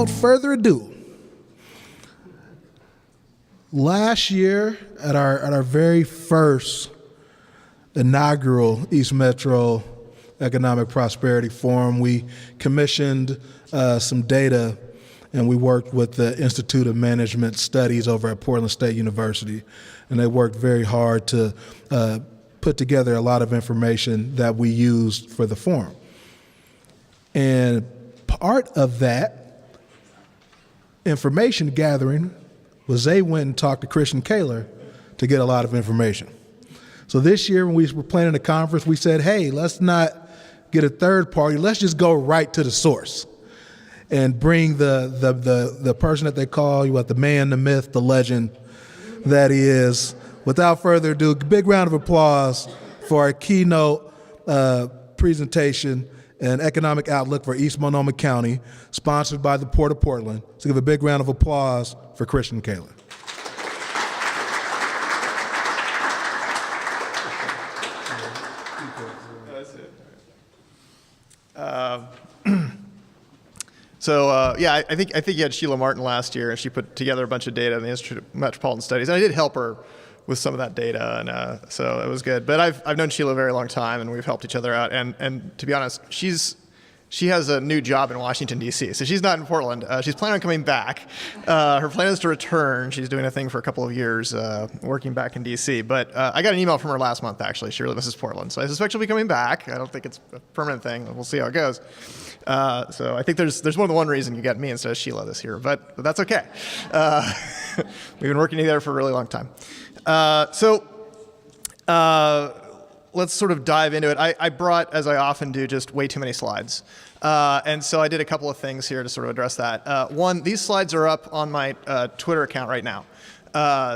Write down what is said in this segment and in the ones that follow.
without further ado, last year at our very first inaugural East Metro Economic Prosperity Forum, we commissioned some data, and we worked with the Institute of Management Studies over at Portland State University, and they worked very hard to put together a lot of information that we used for the forum. And part of that information gathering was they went and talked to Christian Kaylor to get a lot of information. So this year when we were planning a conference, we said, hey, let's not get a third party, let's just go right to the source and bring the person that they call the man, the myth, the legend that he is. Without further ado, big round of applause for our keynote presentation, An Economic Outlook for East Multnomah County, sponsored by the Port of Portland. So give a big round of applause for Christian Kaylor. Yeah, I think you had Sheila Martin last year, and she put together a bunch of data in the Institute of Metropolitan Studies, and I did help her with some of that data, and so it was good. But I've known Sheila a very long time, and we've helped each other out. And to be honest, she has a new job in Washington, D.C., so she's not in Portland. She's planning on coming back. Her plan is to return. She's doing a thing for a couple of years, working back in D.C. But I got an email from her last month, actually. She really misses Portland, so I suspect she'll be coming back. I don't think it's a permanent thing. We'll see how it goes. So I think there's more than one reason you got me instead of Sheila this year, but that's okay. We've been working together for a really long time. Let's sort of dive into it. I brought, as I often do, just way too many slides. And so I did a couple of things here to sort of address that. One, these slides are up on my Twitter account right now.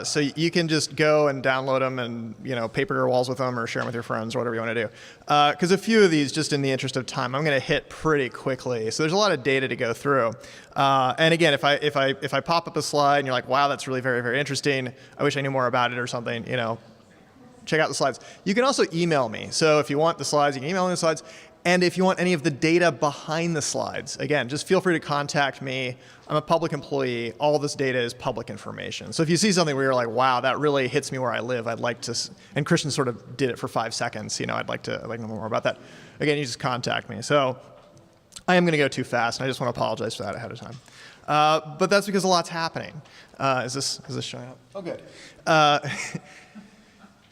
So you can just go and download them and paper your walls with them or share them with your friends or whatever you want to do. Because a few of these, just in the interest of time, I'm going to hit pretty quickly. So there's a lot of data to go through. And again, if I pop up a slide and you're like, wow, that's really very, very interesting, I wish I knew more about it or something, check out the slides. You can also email me. So if you want the slides, you can email me the slides. And if you want any of the data behind the slides, again, just feel free to contact me. I'm a public employee. All this data is public information. So if you see something where you're like, wow, that really hits me where I live, I'd like to, and Christian sort of did it for 5 seconds, I'd like to know more about that. Again, you just contact me. So I am going to go too fast, and I just want to apologize for that ahead of time. But that's because a lot's happening. Is this showing up? Oh, good.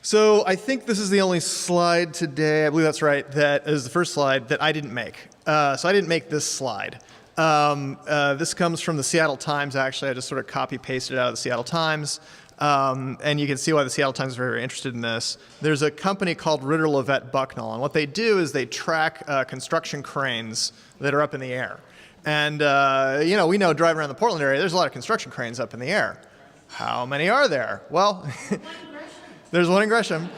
So I think this is the only slide today, I believe that's right, that is the first slide that I didn't make. So I didn't make this slide. This comes from the Seattle Times, actually. I just sort of copy-pasted it out of the Seattle Times. And you can see why the Seattle Times is very, very interested in this. There's a company called Ritter Levette Bucknell, and what they do is they track construction cranes that are up in the air. And we know driving around the Portland area, there's a lot of construction cranes up in the air. How many are there? Well, there's one in Gresham,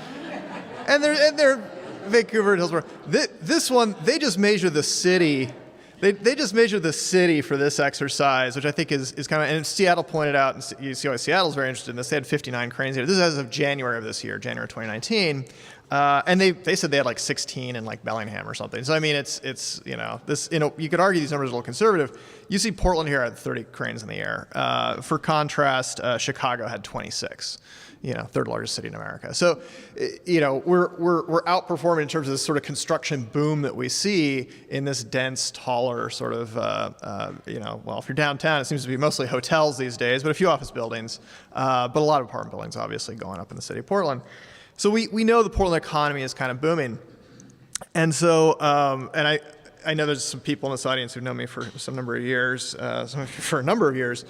and they're Vancouver and Hillsborough. This one, they just measure the city. They just measure the city for this exercise, which I think is kind of, and Seattle pointed out, and you see why Seattle's very interested in this. They had 59 cranes here. This is as of January of this year, January 2019. And they said they had like 16 in like Bellingham or something. So I mean, it's this, you could argue these numbers are a little conservative. You see Portland here had 30 cranes in the air. For contrast, Chicago had 26. Third largest city in America. So, we're outperforming in terms of this sort of construction boom that we see in this dense, taller sort of, well, if you're downtown, it seems to be mostly hotels these days, but a few office buildings, but a lot of apartment buildings obviously going up in the city of Portland. So we know the Portland economy is kind of booming. And so, and I know there's some people in this audience who've known me for some number of years, for a number of years.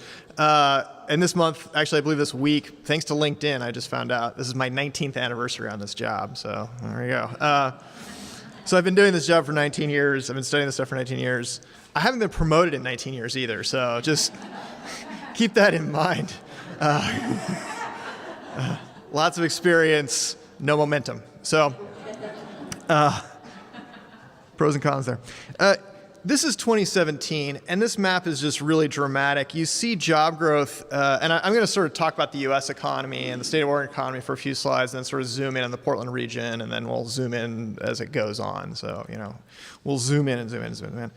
And this month, actually, I believe this week, thanks to LinkedIn, I just found out this is my 19th anniversary on this job. So there we go. So I've been doing this job for 19 years. I've been studying this stuff for 19 years. I haven't been promoted in 19 years either. So just keep that in mind. Lots of experience, no momentum. So pros and cons there. This is 2017, and this map is just really dramatic. You see job growth, and I'm going to sort of talk about the U.S. economy and the state of Oregon economy for a few slides, and then sort of zoom in on the Portland region, and then we'll zoom in as it goes on. So, we'll zoom in and zoom in and zoom in.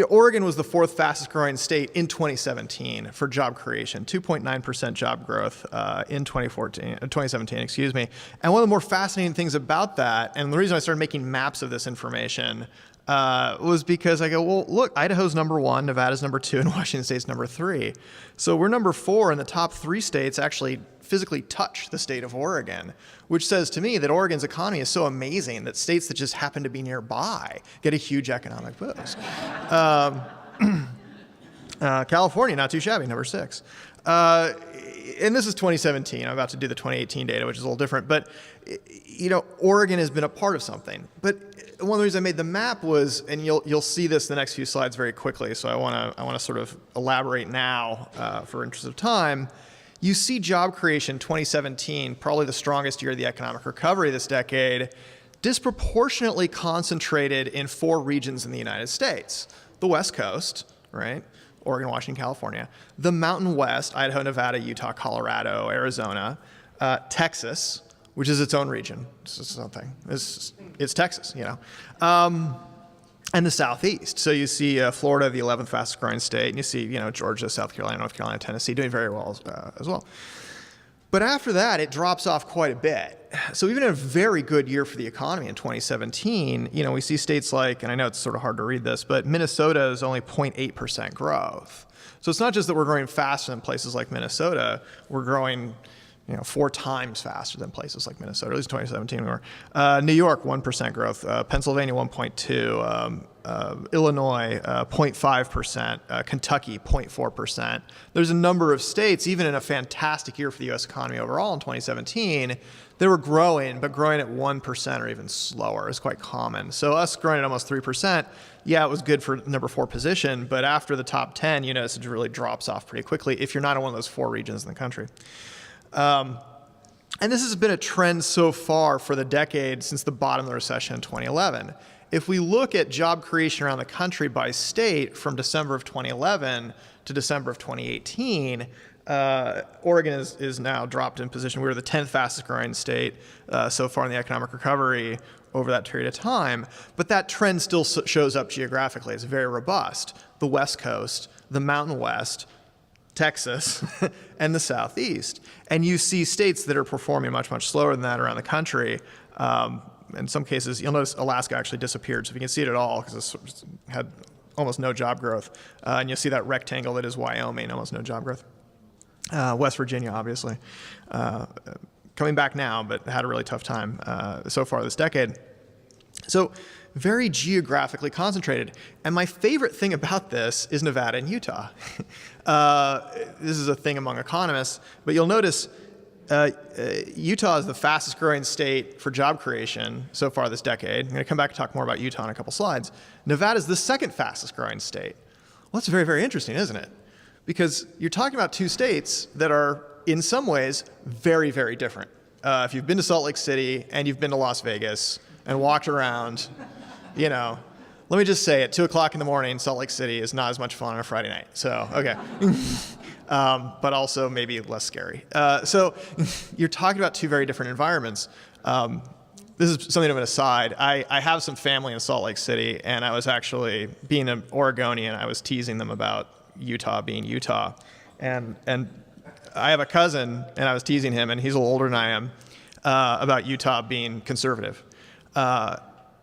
Oregon was the fourth fastest growing state in 2017 for job creation, 2.9% job growth in 2017, excuse me. And one of the more fascinating things about that, and the reason I started making maps of this information, was because I go, well, look, Idaho's number 1, Nevada's number 2, and Washington State's number 3. So we're number 4, and the top 3 states actually physically touch the state of Oregon, which says to me that Oregon's economy is so amazing that states that just happen to be nearby get a huge economic boost. California, not too shabby, number 6. And this is 2017. I'm about to do the 2018 data, which is a little different. But, Oregon has been a part of something. But one of the reasons I made the map was, and you'll see this in the next few slides very quickly, so I want to sort of elaborate now for interest of time. You see job creation 2017, probably the strongest year of the economic recovery this decade, disproportionately concentrated in 4 regions in the United States. The West Coast, right? Oregon, Washington, California. The Mountain West, Idaho, Nevada, Utah, Colorado, Arizona. Texas, which is its own region. It's its own thing. It's Texas, and the Southeast. So you see Florida, the 11th fastest growing state, and you see Georgia, South Carolina, North Carolina, Tennessee doing very well as well. But after that, it drops off quite a bit. So even in a very good year for the economy in 2017, we see states like, and I know it's sort of hard to read this, but Minnesota is only 0.8% growth. So it's not just that we're growing faster than places like Minnesota, we're growing 4 times faster than places like Minnesota. At least 2017 we were. New York, 1% growth. Pennsylvania, 1.2%. Illinois, 0.5%. Kentucky, 0.4%. There's a number of states, even in a fantastic year for the U.S. economy overall in 2017, they were growing, but growing at 1% or even slower is quite common. So us growing at almost 3%, yeah, it was good for number 4 position, but after the top 10, you notice it really drops off pretty quickly if you're not in one of those 4 regions in the country. And this has been a trend so far for the decade since the bottom of the recession in 2011. If we look at job creation around the country by state from December of 2011 to December of 2018, Oregon is now dropped in position. We were the 10th fastest growing state so far in the economic recovery over that period of time. But that trend still shows up geographically. It's very robust. The West Coast, the Mountain West, Texas, and the Southeast. And you see states that are performing much, much slower than that around the country. In some cases, you'll notice Alaska actually disappeared. So if you can see it at all, because it had almost no job growth. And you'll see that rectangle that is Wyoming, almost no job growth. West Virginia, obviously. Coming back now, but had a really tough time so far this decade. So very geographically concentrated. And my favorite thing about this is Nevada and Utah. This is a thing among economists, but you'll notice Utah is the fastest growing state for job creation so far this decade. I'm going to come back and talk more about Utah in a couple slides. Nevada is the 2nd fastest growing state. Well, that's very, very interesting, isn't it? Because you're talking about 2 states that are, in some ways, very, very different. If you've been to Salt Lake City and you've been to Las Vegas and walked around, let me just say at 2 o'clock in the morning, Salt Lake City is not as much fun on a Friday night. So, okay. But also maybe less scary. So you're talking about 2 very different environments. This is something of an aside. I have some family in Salt Lake City, and I was actually, being an Oregonian, I was teasing them about Utah being Utah. And I have a cousin, and I was teasing him, and he's a little older than I am, about Utah being conservative.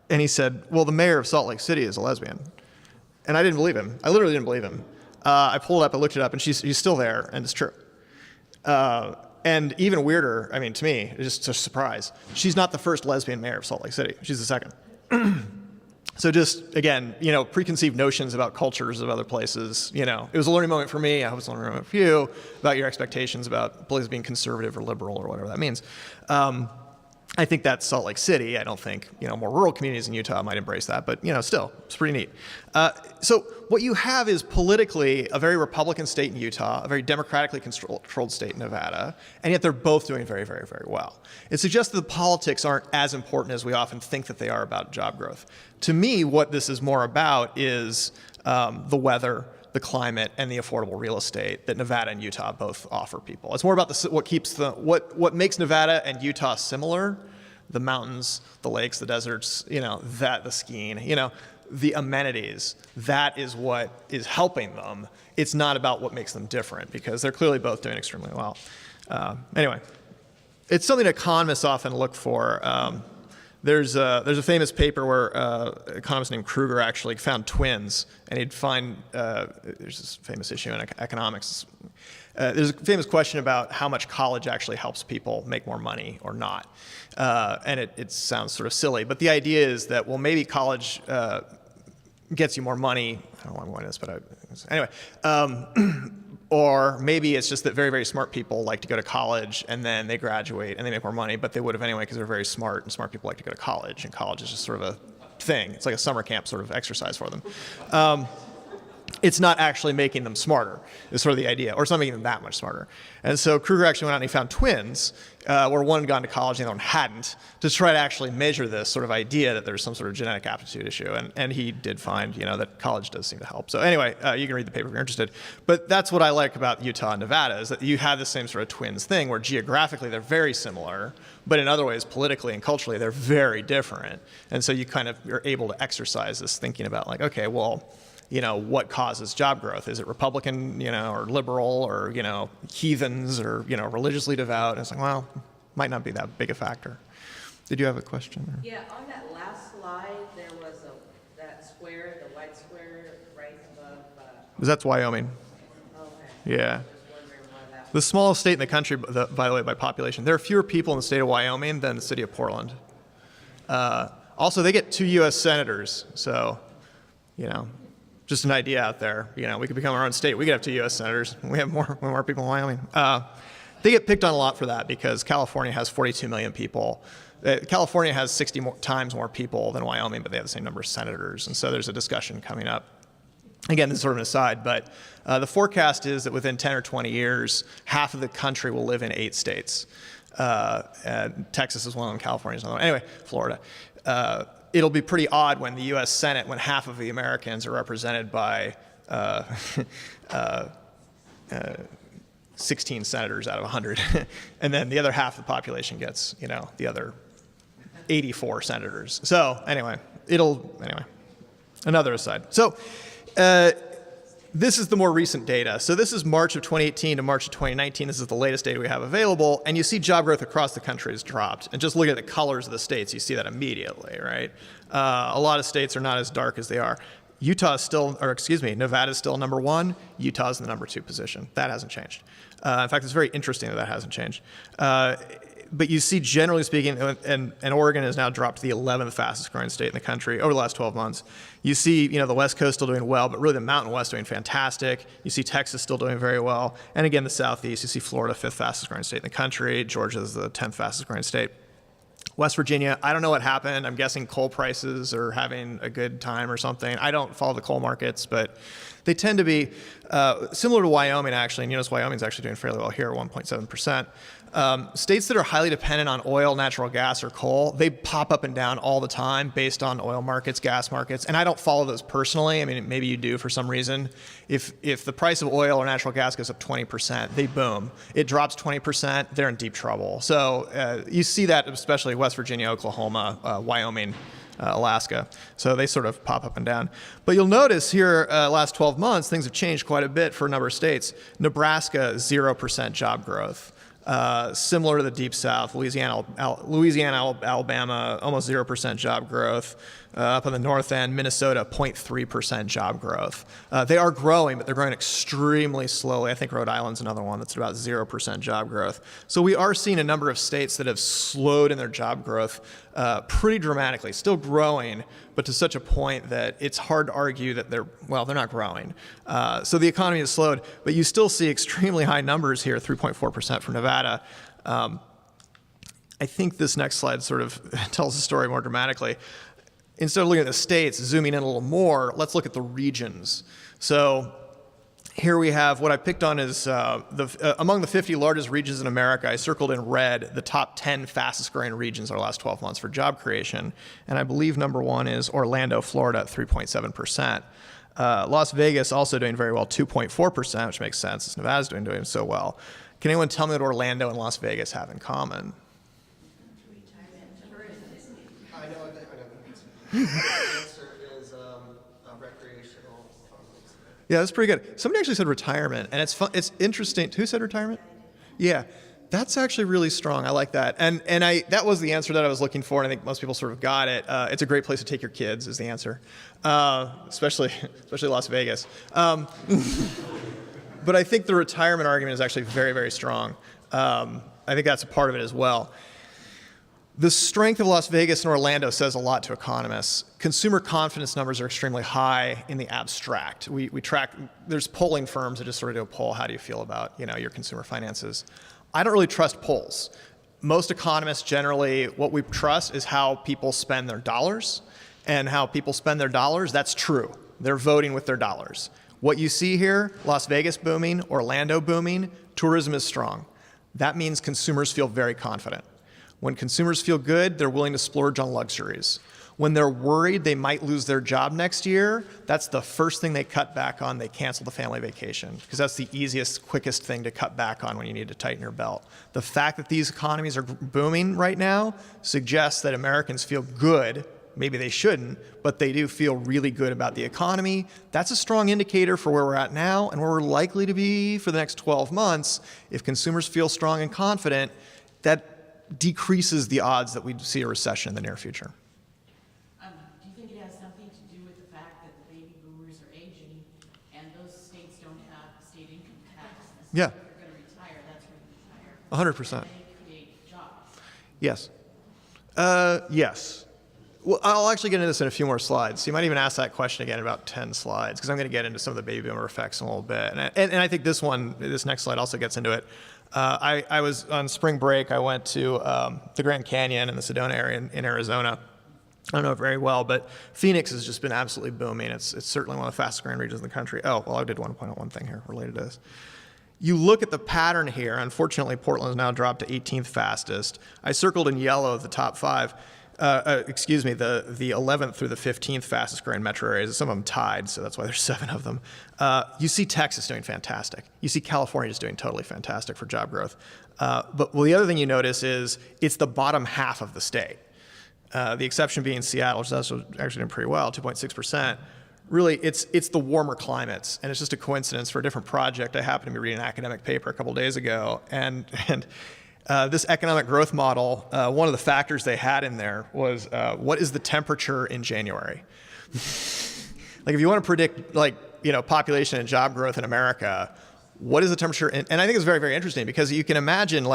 And he said, well, the mayor of Salt Lake City is a lesbian. And I didn't believe him. I literally didn't believe him. I pulled it up, I looked it up, and she's still there, and it's true. And even weirder, to me, it's just a surprise. She's not the first lesbian mayor of Salt Lake City. She's the 2nd. So just, again, preconceived notions about cultures of other places. It was a learning moment for me. I hope it's a learning moment for you about your expectations about places being conservative or liberal or whatever that means. I think that's Salt Lake City. I don't think, more rural communities in Utah might embrace that, but, still, it's pretty neat. So what you have is politically a very Republican state in Utah, a very democratically controlled state in Nevada, and yet they're both doing very, very, very well. It suggests that the politics aren't as important as we often think that they are about job growth. To me, what this is more about is the weather, the climate, and the affordable real estate that Nevada and Utah both offer people. It's more about what makes Nevada and Utah similar: the mountains, the lakes, the deserts, the skiing. the amenities. That is what is helping them. It's not about what makes them different, because they're clearly both doing extremely well. Anyway, it's something economists often look for. There's a famous paper where an economist named Kruger actually found twins, and he'd find, there's this famous issue in economics. There's a famous question about how much college actually helps people make more money or not. And it sounds sort of silly, but the idea is that, well, maybe college gets you more money. I don't know why I'm going to this, but anyway. Or maybe it's just that very, very smart people like to go to college, and then they graduate and they make more money, but they would have anyway because they're very smart, and smart people like to go to college, and college is just sort of a thing. It's like a summer camp sort of exercise for them. It's not actually making them smarter, is sort of the idea, or it's not making them that much smarter. And so Kruger actually went out and he found twins, where one had gone to college and the other one hadn't, to try to actually measure this sort of idea that there's some sort of genetic aptitude issue. And he did find, that college does seem to help. So anyway, you can read the paper if you're interested. But that's what I like about Utah and Nevada, is that you have the same sort of twins thing, where geographically they're very similar, but in other ways, politically and culturally, they're very different. And so you kind of are able to exercise this thinking about, like, okay, well, what causes job growth? Is it Republican, or liberal, or, heathens, or, religiously devout? And it's like, well, might not be that big a factor. Did you have a question? Or? Yeah, on that last slide, there was that square, the white square right above. That's Wyoming. Okay. Yeah. Just wondering why that. The smallest state in the country, by the way, by population. There are fewer people in the state of Wyoming than the city of Portland. Also, they get 2 U.S. senators, so, just an idea out there. We could become our own state. We could have 2 U.S. senators. We have more people in Wyoming. They get picked on a lot for that because California has 42 million people. California has 60 times more people than Wyoming, but they have the same number of senators. And so there's a discussion coming up. Again, this is sort of an aside, but the forecast is that within 10 or 20 years, half of the country will live in 8 states. Texas is one of them. California is another one. Anyway, Florida. It'll be pretty odd when the U.S. Senate, when half of the Americans are represented by 16 senators out of 100, and then the other half of the population gets, the other 84 senators. So anyway, another aside. So this is the more recent data. So this is March of 2018 to March of 2019. This is the latest data we have available. And you see job growth across the country has dropped. And just look at the colors of the states, you see that immediately, right? A lot of states are not as dark as they are. Nevada is still number 1. Utah's in the number 2 position. That hasn't changed. In fact, it's very interesting that hasn't changed. But you see, generally speaking, and Oregon has now dropped to the 11th fastest growing state in the country over the last 12 months. You see, the West Coast still doing well, but really the Mountain West doing fantastic. You see Texas still doing very well. And again, the Southeast, you see Florida, 5th fastest growing state in the country. Georgia is the 10th fastest growing state. West Virginia, I don't know what happened. I'm guessing coal prices are having a good time or something. I don't follow the coal markets, but they tend to be similar to Wyoming, actually. And you notice Wyoming's actually doing fairly well here, 1.7%. States that are highly dependent on oil, natural gas, or coal, they pop up and down all the time based on oil markets, gas markets. And I don't follow those personally. I mean, maybe you do for some reason. If the price of oil or natural gas goes up 20%, they boom. It drops 20%, they're in deep trouble. So you see that especially West Virginia, Oklahoma, Wyoming, Alaska. So they sort of pop up and down. But you'll notice here, last 12 months, things have changed quite a bit for a number of states. Nebraska, 0% job growth. Similar to the Deep South, Louisiana, Alabama, almost 0% job growth. Up on the north end, Minnesota, 0.3% job growth. They are growing, but they're growing extremely slowly. I think Rhode Island's another one that's about 0% job growth. So we are seeing a number of states that have slowed in their job growth pretty dramatically, still growing, but to such a point that it's hard to argue that they're not growing. So the economy has slowed, but you still see extremely high numbers here, 3.4% for Nevada. I think this next slide sort of tells the story more dramatically. Instead of looking at the states, zooming in a little more, let's look at the regions. So here we have what I picked on is among the 50 largest regions in America, I circled in red the top 10 fastest growing regions over the last 12 months for job creation. And I believe number 1 is Orlando, Florida at 3.7%. Las Vegas also doing very well, 2.4%, which makes sense as Nevada's doing so well. Can anyone tell me what Orlando and Las Vegas have in common? I know. The answer is Yeah, that's pretty good. Somebody actually said retirement, and it's fun. It's interesting. Who said retirement? Yeah, that's actually really strong. I like that. And that was the answer that I was looking for, and I think most people sort of got it. It's a great place to take your kids is the answer, especially Las Vegas. But I think the retirement argument is actually very, very strong. I think that's a part of it as well. The strength of Las Vegas and Orlando says a lot to economists. Consumer confidence numbers are extremely high in the abstract. We track, there's polling firms that just sort of do a poll, how do you feel about your consumer finances? I don't really trust polls. Most economists generally, what we trust is how people spend their dollars, and how people spend their dollars, that's true. They're voting with their dollars. What you see here, Las Vegas booming, Orlando booming, tourism is strong. That means consumers feel very confident. When consumers feel good, they're willing to splurge on luxuries. When they're worried they might lose their job next year, that's the first thing they cut back on. They cancel the family vacation, because that's the easiest, quickest thing to cut back on when you need to tighten your belt. The fact that these economies are booming right now suggests that Americans feel good. Maybe they shouldn't, but they do feel really good about the economy. That's a strong indicator for where we're at now and where we're likely to be for the next 12 months. If consumers feel strong and confident, that decreases the odds that we'd see a recession in the near future. Do you think it has something to do with the fact that the baby boomers are aging and those states don't have state income tax? Yeah. If they're going to retire, that's where they retire. 100%. And they create jobs. Yes. Yes. Well, I'll actually get into this in a few more slides. So you might even ask that question again in about 10 slides, because I'm going to get into some of the baby boomer effects in a little bit. And I think this next slide also gets into it. I was on spring break. I went to the Grand Canyon in the Sedona area in Arizona. I don't know it very well, but Phoenix has just been absolutely booming. It's certainly one of the fastest growing regions in the country. Oh, well, I did want to point out one thing here related to this. You look at the pattern here. Unfortunately, Portland has now dropped to 18th fastest. I circled in yellow the top 5. The 11th through the 15th fastest growing metro areas. Some of them tied, so that's why there's 7 of them. You see Texas doing fantastic. You see California just doing totally fantastic for job growth. But the other thing you notice is it's the bottom half of the state. The exception being Seattle, which is actually doing pretty well, 2.6%. Really, it's the warmer climates, and it's just a coincidence for a different project. I happened to be reading an academic paper a couple days ago, and this economic growth model, one of the factors they had in there was what is the temperature in January? Like if you want to predict population and job growth in America, what is the temperature? And I think it's very, very interesting, because you can imagine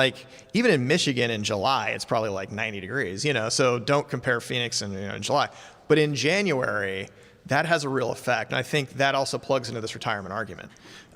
even in Michigan in July, it's probably 90 degrees, so don't compare Phoenix in July. But in January, that has a real effect. And I think that also plugs into this retirement argument.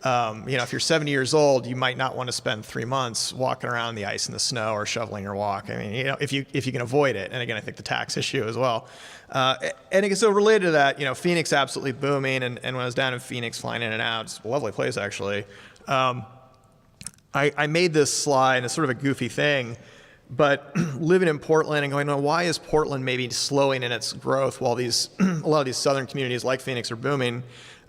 If you're 70 years old, you might not want to spend 3 months walking around in the ice and the snow or shoveling your walk. I mean, if you can avoid it. And again, I think the tax issue as well. And again, so related to that, Phoenix absolutely booming. And when I was down in Phoenix flying in and out, it's a lovely place actually. I made this slide, and it's sort of a goofy thing, but living in Portland and going, well, why is Portland maybe slowing in its growth while a lot of these southern communities like Phoenix are booming?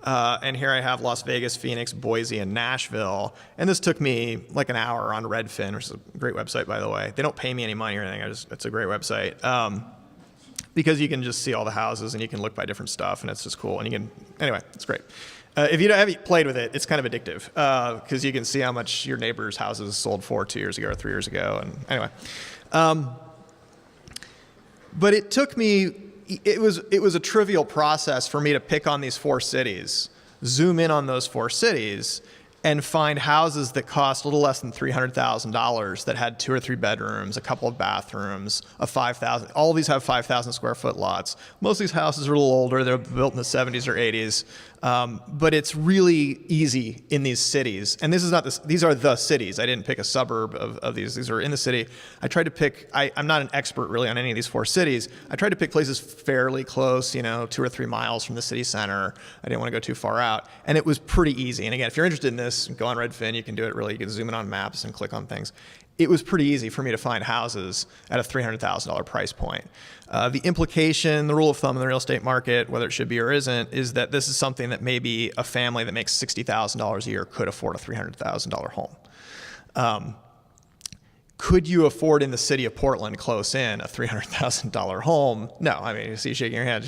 And here I have Las Vegas, Phoenix, Boise, and Nashville. And this took me an hour on Redfin, which is a great website, by the way. They don't pay me any money or anything. It's a great website. Because you can just see all the houses and you can look by different stuff, and it's just cool. And anyway, it's great. If you haven't played with it, it's kind of addictive, because you can see how much your neighbor's houses sold for 2 years ago or 3 years ago. And anyway, but it took me, it was a trivial process for me to pick on these 4 cities, zoom in on those 4 cities, and find houses that cost a little less than $300,000 that had 2 or 3 bedrooms, a couple of bathrooms, all of these have 5,000 square foot lots. Most of these houses are a little older. They're built in the 70s or 80s. But it's really easy in these cities. And these are the cities. I didn't pick a suburb of these. These are in the city. I tried to pick, I'm not an expert really on any of these 4 cities. I tried to pick places fairly close, 2 or 3 miles from the city center. I didn't want to go too far out. And it was pretty easy. And again, if you're interested in this, go on Redfin. You can do it really. You can zoom in on maps and click on things. It was pretty easy for me to find houses at a $300,000 price point. The implication, the rule of thumb in the real estate market, whether it should be or isn't, is that this is something that maybe a family that makes $60,000 a year could afford a $300,000 home. Could you afford in the city of Portland, close in, a $300,000 home? No. I mean, you see you shaking your head.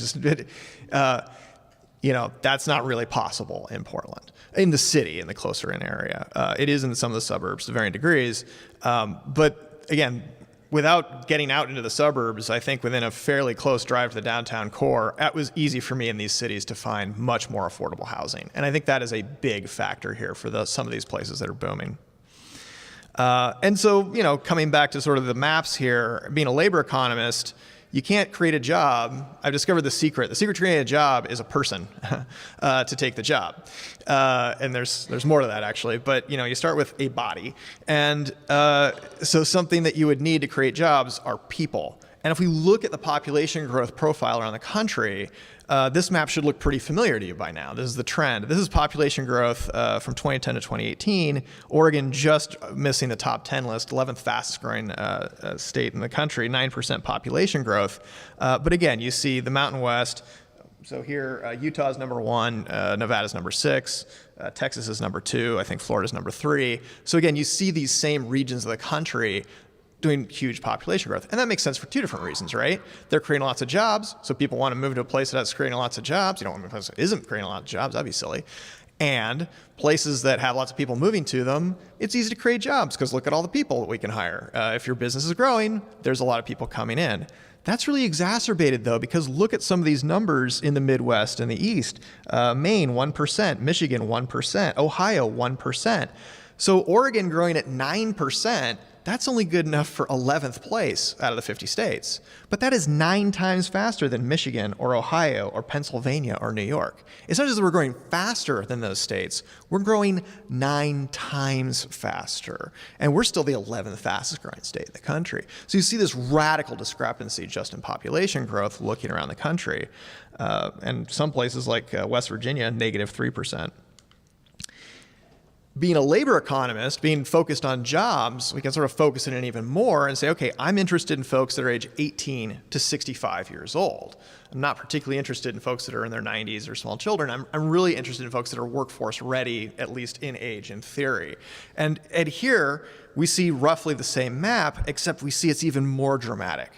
That's not really possible in Portland, in the city, in the closer in area. It is in some of the suburbs to varying degrees. But again, without getting out into the suburbs, I think within a fairly close drive to the downtown core, it was easy for me in these cities to find much more affordable housing. And I think that is a big factor here for some of these places that are booming. And so, coming back to sort of the maps here, being a labor economist, you can't create a job. I've discovered the secret. The secret to creating a job is a person to take the job. And there's more to that, actually. But, you start with a body. And so something that you would need to create jobs are people. And if we look at the population growth profile around the country, this map should look pretty familiar to you by now. This is the trend. This is population growth from 2010 to 2018. Oregon just missing the top 10 list, 11th fastest growing state in the country, 9% population growth. But again, you see the Mountain West. So here, Utah's number 1, Nevada's number 6, Texas is number 2, I think Florida's number 3. So again, you see these same regions of the country doing huge population growth. And that makes sense for 2 different reasons, right? They're creating lots of jobs, so people want to move to a place that's creating lots of jobs. You don't want to move to a place that isn't creating a lot of jobs, that'd be silly. And places that have lots of people moving to them, it's easy to create jobs because look at all the people that we can hire. If your business is growing, there's a lot of people coming in. That's really exacerbated, though, because look at some of these numbers in the Midwest and the East. Maine, 1%, Michigan, 1%, Ohio, 1%. So Oregon growing at 9%, that's only good enough for 11th place out of the 50 states. But that is 9 times faster than Michigan or Ohio or Pennsylvania or New York. It's not just that we're growing faster than those states, we're growing 9 times faster. And we're still the 11th fastest growing state in the country. So you see this radical discrepancy just in population growth looking around the country. And some places like West Virginia, negative 3%. Being a labor economist, being focused on jobs, we can sort of focus it in even more and say, okay, I'm interested in folks that are age 18 to 65 years old. I'm not particularly interested in folks that are in their 90s or small children. I'm really interested in folks that are workforce ready, at least in age, in theory. And here, we see roughly the same map, except we see it's even more dramatic.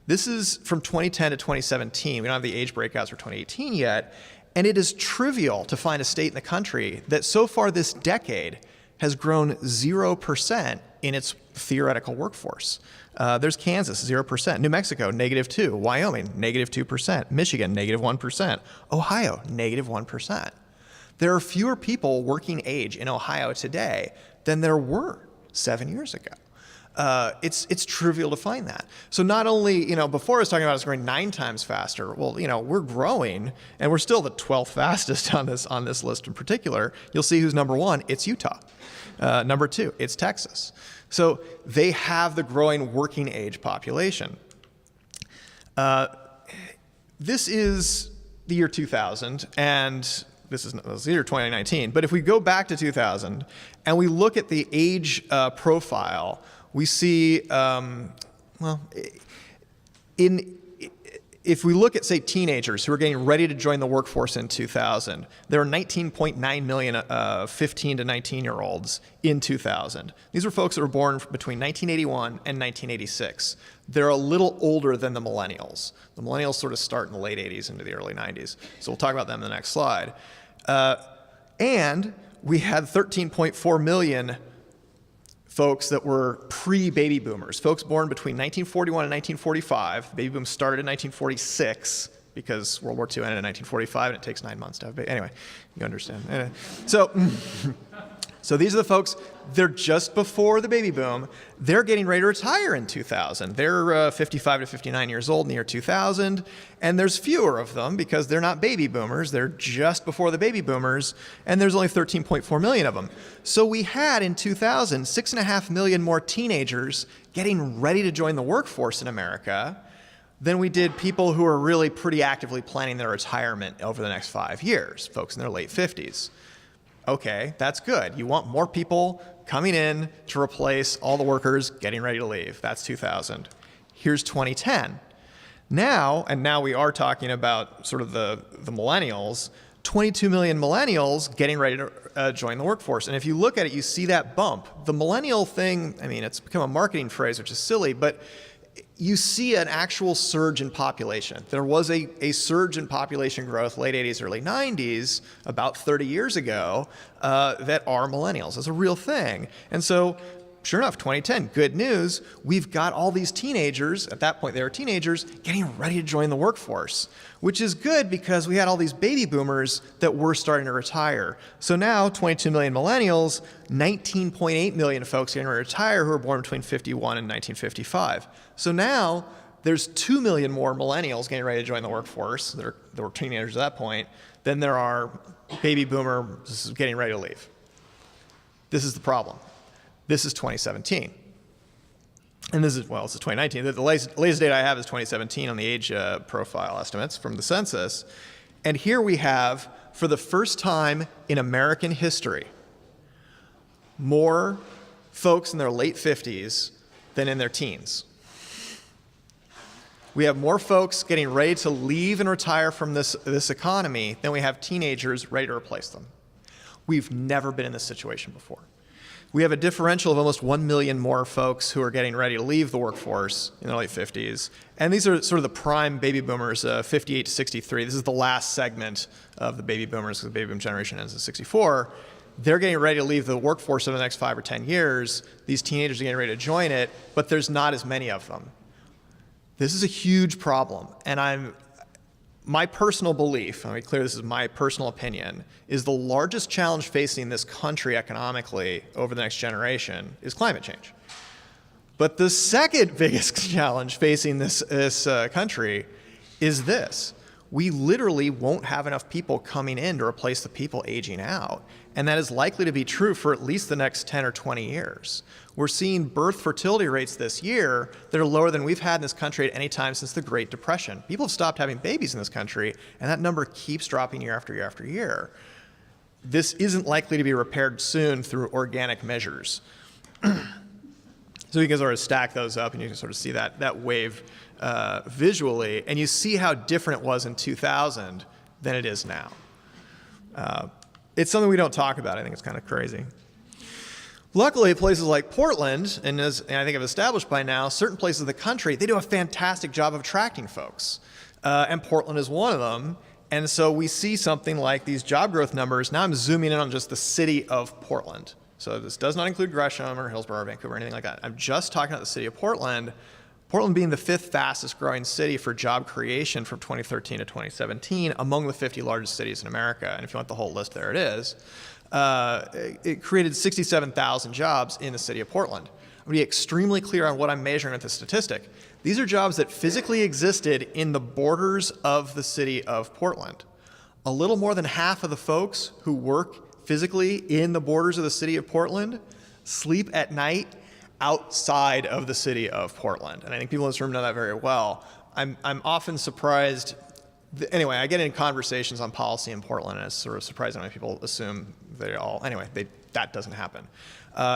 This is from 2010 to 2017. We don't have the age breakouts for 2018 yet. And it is trivial to find a state in the country that so far this decade has grown 0% in its theoretical workforce. There's Kansas, 0%. New Mexico, negative 2. Wyoming, negative 2%. Michigan, negative 1%. Ohio, negative 1%. There are fewer people working age in Ohio today than there were 7 years ago. It's trivial to find that. So not only, before I was talking about us growing 9 times faster, well, we're growing and we're still the 12th fastest on this list in particular. You'll see who's number 1, it's Utah. Number 2, it's Texas. So they have the growing working age population. This is the year 2000 and this is the year 2019. But if we go back to 2000 and we look at the age profile, we see, if we look at, say, teenagers who are getting ready to join the workforce in 2000, there are 19.9 million 15 to 19-year-olds in 2000. These were folks that were born between 1981 and 1986. They're a little older than the millennials. The millennials sort of start in the late 80s into the early 90s. So we'll talk about them in the next slide. And we had 13.4 million folks that were pre-baby boomers, folks born between 1941 and 1945. Baby boom started in 1946 because World War II ended in 1945 and it takes 9 months to have a baby. Anyway, you understand. Anyway, so these are the folks, they're just before the baby boom. They're getting ready to retire in 2000. They're 55 to 59 years old in the year 2000, and there's fewer of them because they're not baby boomers. They're just before the baby boomers, and there's only 13.4 million of them. So we had in 2000, 6.5 million more teenagers getting ready to join the workforce in America than we did people who are really pretty actively planning their retirement over the next 5 years, folks in their late 50s. Okay, that's good. You want more people coming in to replace all the workers getting ready to leave. That's 2000. Here's 2010. Now we are talking about sort of the millennials, 22 million millennials getting ready to join the workforce. And if you look at it, you see that bump. The millennial thing, it's become a marketing phrase, which is silly, but you see an actual surge in population. There was a surge in population growth, late 80s, early 90s, about 30 years ago, that are millennials. That's a real thing. And so, sure enough, 2010, good news, we've got all these teenagers, at that point they were teenagers, getting ready to join the workforce, which is good because we had all these baby boomers that were starting to retire. So now, 22 million millennials, 19.8 million folks getting ready to retire who were born between 51 and 1955. So now, there's 2 million more millennials getting ready to join the workforce that were teenagers at that point than there are baby boomers getting ready to leave. This is the problem. This is 2017. And this is, well, it's 2019. The latest data I have is 2017 on the age profile estimates from the census. And here we have, for the first time in American history, more folks in their late 50s than in their teens. We have more folks getting ready to leave and retire from this economy than we have teenagers ready to replace them. We've never been in this situation before. We have a differential of almost 1 million more folks who are getting ready to leave the workforce in their late 50s. And these are sort of the prime baby boomers, 58 to 63. This is the last segment of the baby boomers, because the baby boom generation ends at 64. They're getting ready to leave the workforce over the next 5 or 10 years. These teenagers are getting ready to join it, but there's not as many of them. This is a huge problem, and my personal belief, I'll be clear, this is my personal opinion, is the largest challenge facing this country economically over the next generation is climate change. But the second biggest challenge facing this country is this. We literally won't have enough people coming in to replace the people aging out. And that is likely to be true for at least the next 10 or 20 years. We're seeing birth fertility rates this year that are lower than we've had in this country at any time since the Great Depression. People have stopped having babies in this country, and that number keeps dropping year after year after year. This isn't likely to be repaired soon through organic measures. So you can sort of stack those up, and you can sort of see that wave visually, and you see how different it was in 2000 than it is now. It's something we don't talk about. I think it's kind of crazy. Luckily, places like Portland, and I think I've established by now, certain places of the country, they do a fantastic job of attracting folks. And Portland is one of them. And so we see something like these job growth numbers. Now I'm zooming in on just the city of Portland. So this does not include Gresham or Hillsborough or Vancouver or anything like that. I'm just talking about the city of Portland. Portland being the 5th fastest growing city for job creation from 2013 to 2017 among the 50 largest cities in America. And if you want the whole list, there it is. It created 67,000 jobs in the city of Portland. I'm going to be extremely clear on what I'm measuring with this statistic. These are jobs that physically existed in the borders of the city of Portland. A little more than half of the folks who work physically in the borders of the city of Portland sleep at night outside of the city of Portland. And I think people in this room know that very well. I'm often surprised. Anyway, I get in conversations on policy in Portland, and it's sort of surprising when people assume that doesn't happen.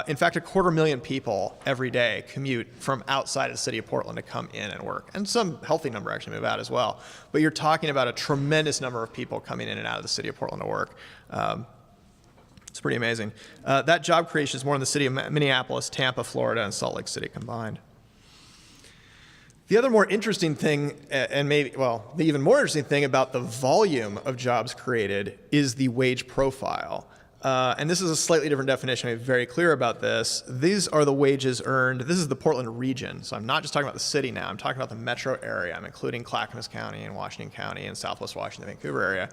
In fact, 250,000 people every day commute from outside of the city of Portland to come in and work. And some healthy number actually move out as well. But you're talking about a tremendous number of people coming in and out of the city of Portland to work. It's pretty amazing. That job creation is more in the city of Minneapolis, Tampa, Florida, and Salt Lake City combined. The other more interesting thing, and maybe, well, the even more interesting thing about the volume of jobs created is the wage profile. And this is a slightly different definition. I'm very clear about this. These are the wages earned. This is the Portland region. So I'm not just talking about the city now. I'm talking about the metro area. I'm including Clackamas County and Washington County and Southwest Washington, Vancouver area.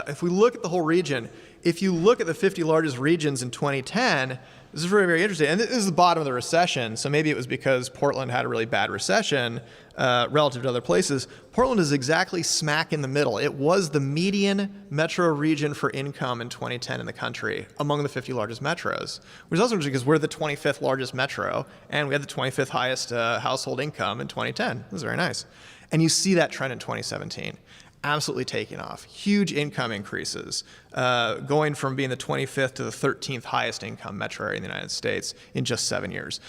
If we look at the whole region, if you look at the 50 largest regions in 2010, this is very, very interesting. And this is the bottom of the recession. So maybe it was because Portland had a really bad recession relative to other places. Portland is exactly smack in the middle. It was the median metro region for income in 2010 in the country among the 50 largest metros, which is also interesting because we're the 25th largest metro, and we had the 25th highest household income in 2010. This is very nice. And you see that trend in 2017. Absolutely taking off. Huge income increases, going from being the 25th to the 13th highest income metro area in the United States in just 7 years.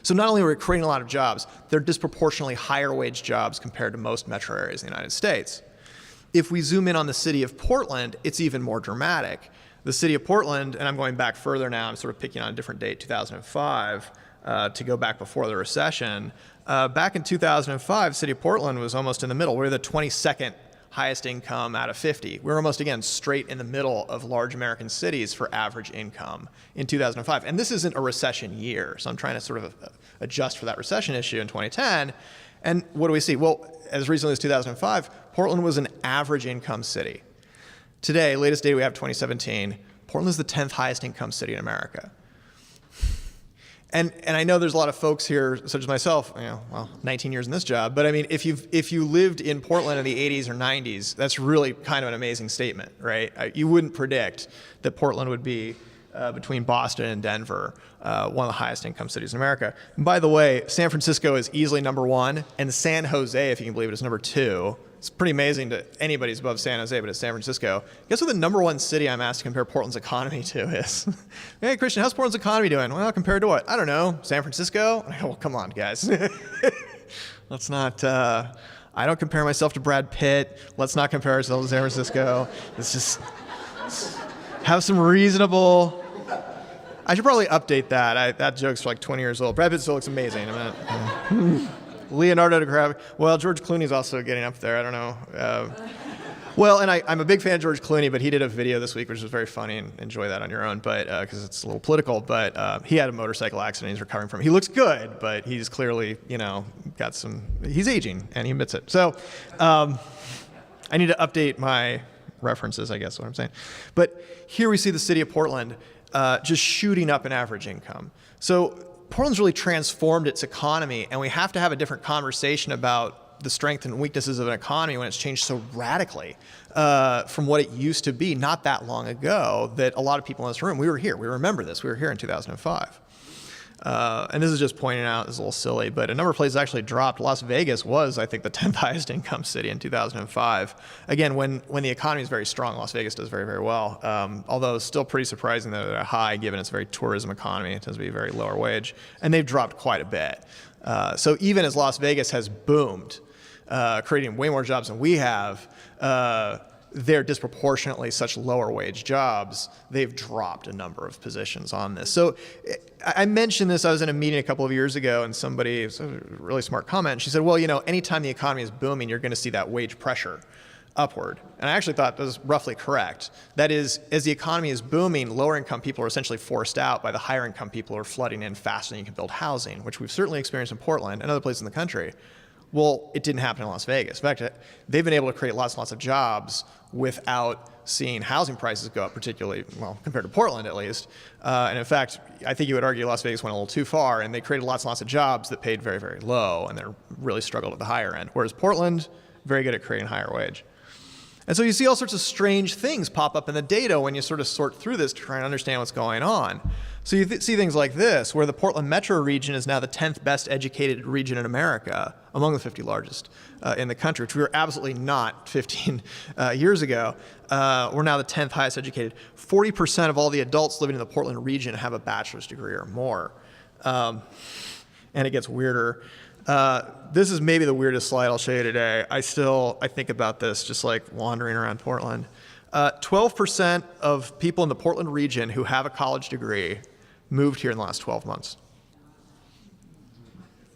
So not only are we creating a lot of jobs, they're disproportionately higher wage jobs compared to most metro areas in the United States. If we zoom in on the city of Portland, it's even more dramatic. The city of Portland, and I'm going back further now, I'm sort of picking on a different date, 2005, to go back before the recession. Back in 2005, the city of Portland was almost in the middle. We were the 22nd highest income out of 50. We were almost, again, straight in the middle of large American cities for average income in 2005. And this isn't a recession year, so I'm trying to sort of adjust for that recession issue in 2010. And what do we see? Well, as recently as 2005, Portland was an average income city. Today, latest data we have, 2017, Portland is the 10th highest income city in America. And I know there's a lot of folks here, such as myself, 19 years in this job, but I mean, if you lived in Portland in the 80s or 90s, that's really kind of an amazing statement, right? You wouldn't predict that Portland would be, between Boston and Denver, one of the highest income cities in America. And by the way, San Francisco is easily number one, and San Jose, if you can believe it, is number two. It's pretty amazing to anybody's above San Jose, but it's San Francisco. Guess what the number one city I'm asked to compare Portland's economy to is? Hey, Christian, how's Portland's economy doing? Well, compared to what? I don't know. San Francisco? Well, come on, guys. Let's not, I don't compare myself to Brad Pitt. Let's not compare ourselves to San Francisco. Let's just have some reasonable... I should probably update that. That joke's like 20 years old. Brad Pitt still looks amazing. Leonardo DiCaprio. Well, George Clooney's also getting up there. I don't know. Well, and I'm a big fan of George Clooney, but he did a video this week which was very funny, and enjoy that on your own, but because it's a little political. But he had a motorcycle accident he's recovering from. He looks good, but he's clearly, got some. He's aging, and he admits it. So I need to update my references, I guess, is what I'm saying. But here we see the city of Portland just shooting up in average income. So Portland's really transformed its economy, and we have to have a different conversation about the strengths and weaknesses of an economy when it's changed so radically from what it used to be not that long ago, that a lot of people in this room, we were here, we remember this, we were here in 2005. And this is just pointing out, this is a little silly, but a number of places actually dropped. Las Vegas was, I think, the 10th highest income city in 2005. Again, when the economy is very strong, Las Vegas does very, very well. Although it's still pretty surprising that they're high, given it's a very tourism economy. It tends to be very lower wage. And they've dropped quite a bit. So even as Las Vegas has boomed, creating way more jobs than we have, they're disproportionately such lower wage jobs, they've dropped a number of positions on this. So I mentioned this, I was in a meeting a couple of years ago, and somebody, it was a really smart comment, she said, well, anytime the economy is booming, you're gonna see that wage pressure upward. And I actually thought that was roughly correct. That is, as the economy is booming, lower income people are essentially forced out by the higher income people who are flooding in faster than you can build housing, which we've certainly experienced in Portland and other places in the country. Well, it didn't happen in Las Vegas. In fact, they've been able to create lots and lots of jobs without seeing housing prices go up particularly, well, compared to Portland at least. And in fact, I think you would argue Las Vegas went a little too far, and they created lots and lots of jobs that paid very, very low, and they're really struggled at the higher end. Whereas Portland, very good at creating higher wage. And so you see all sorts of strange things pop up in the data when you sort of sort through this to try and understand what's going on. So you see things like this, where the Portland metro region is now the 10th best educated region in America, among the 50 largest in the country, which we were absolutely not 15 years ago. We're now the 10th highest educated. 40% of all the adults living in the Portland region have a bachelor's degree or more. And it gets weirder. This is maybe the weirdest slide I'll show you today. I think about this just like wandering around Portland. 12% of people in the Portland region who have a college degree moved here in the last 12 months.